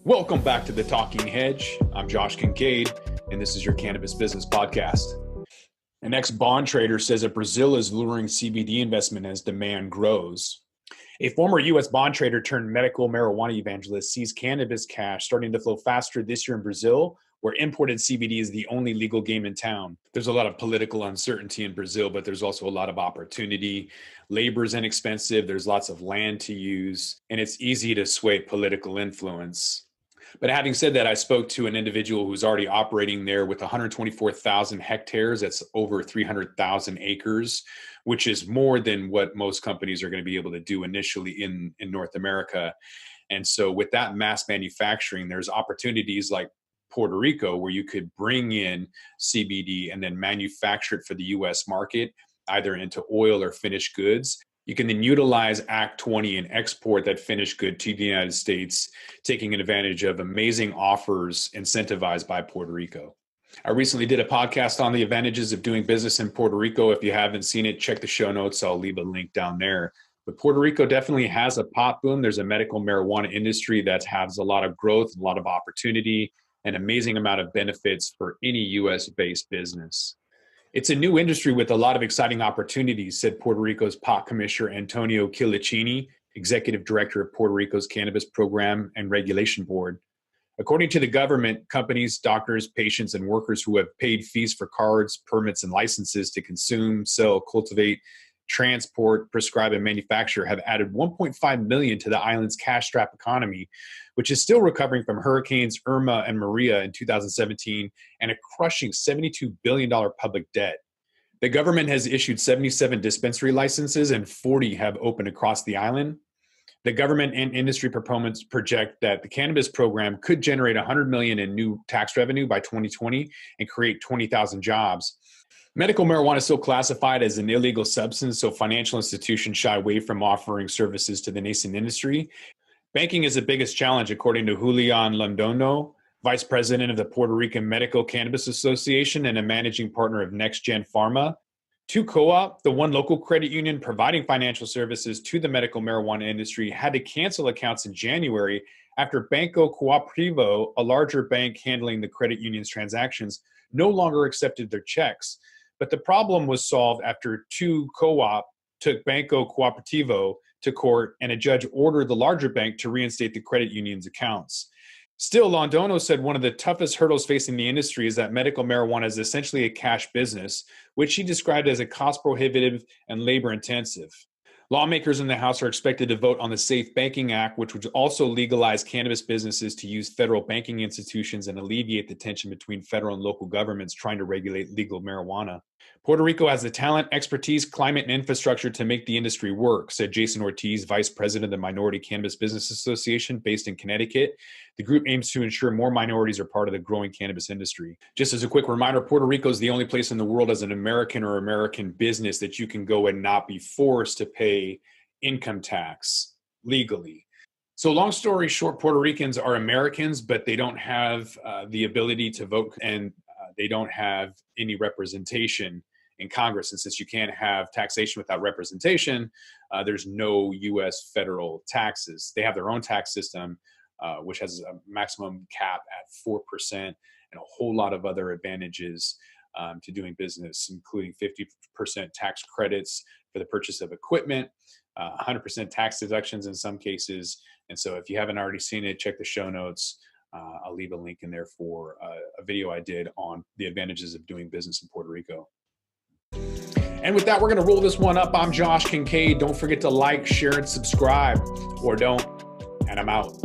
Welcome back to the Talking Hedge. I'm Josh Kincaid, and this is your Cannabis Business Podcast. An ex-bond trader says that Brazil is luring CBD investment as demand grows. A former U.S. bond trader turned medical marijuana evangelist sees cannabis cash starting to flow faster this year in Brazil, where imported CBD is the only legal game in town. There's a lot of political uncertainty in Brazil, but there's also a lot of opportunity. Labor is inexpensive, there's lots of land to use, and it's easy to sway political influence. But having said that, I spoke to an individual who's already operating there with 124,000 hectares. That's over 300,000 acres, which is more than what most companies are going to be able to do initially in North America. And so with that mass manufacturing, there's opportunities like Puerto Rico where you could bring in CBD and then manufacture it for the US market, either into oil or finished goods. You can then utilize Act 20 and export that finished good to the United States, taking advantage of amazing offers incentivized by Puerto Rico. I recently did a podcast on the advantages of doing business in Puerto Rico. If you haven't seen it, check the show notes. I'll leave a link down there. But Puerto Rico definitely has a pot boom. There's a medical marijuana industry that has a lot of growth, a lot of opportunity, an amazing amount of benefits for any US-based business. It's a new industry with a lot of exciting opportunities, said Puerto Rico's pot commissioner Antonio Chilicini, executive director of Puerto Rico's Cannabis Program and Regulation Board. According to the government, companies, doctors, patients, and workers who have paid fees for cards, permits, and licenses to consume, sell, cultivate, transport, prescribe, and manufacture have added 1.5 million to the island's cash-strapped economy, which is still recovering from hurricanes Irma and Maria in 2017 and a crushing $72 billion public debt. The government has issued 77 dispensary licenses and 40 have opened across the island. The government and industry proponents project that the cannabis program could generate $100 million in new tax revenue by 2020 and create 20,000 jobs. Medical marijuana is still classified as an illegal substance, so financial institutions shy away from offering services to the nascent industry. Banking is the biggest challenge, according to Julian Londono, vice president of the Puerto Rican Medical Cannabis Association and a managing partner of Next Gen Pharma. Two Co-op, the one local credit union providing financial services to the medical marijuana industry, had to cancel accounts in January after Banco Cooperativo, a larger bank handling the credit union's transactions, no longer accepted their checks. But the problem was solved after Two Co-op took Banco Cooperativo to court and a judge ordered the larger bank to reinstate the credit union's accounts. Still, Londono said one of the toughest hurdles facing the industry is that medical marijuana is essentially a cash business, which he described as a cost-prohibitive and labor-intensive. Lawmakers in the House are expected to vote on the Safe Banking Act, which would also legalize cannabis businesses to use federal banking institutions and alleviate the tension between federal and local governments trying to regulate legal marijuana. Puerto Rico has the talent, expertise, climate, and infrastructure to make the industry work, said Jason Ortiz, vice president of the Minority Cannabis Business Association based in Connecticut. The group aims to ensure more minorities are part of the growing cannabis industry. Just as a quick reminder, Puerto Rico is the only place in the world as an American or American business that you can go and not be forced to pay income tax legally. So long story short, Puerto Ricans are Americans, but they don't have the ability to vote and they don't have any representation in Congress. And since you can't have taxation without representation, there's no U.S. federal taxes. They have their own tax system, which has a maximum cap at 4% and a whole lot of other advantages to doing business, including 50% tax credits for the purchase of equipment, 100% tax deductions in some cases. And so if you haven't already seen it, check the show notes. I'll leave a link in there for a video I did on the advantages of doing business in Puerto Rico. And with that, we're going to roll this one up. I'm Josh Kincaid. Don't forget to like, share, and subscribe, or don't. And I'm out.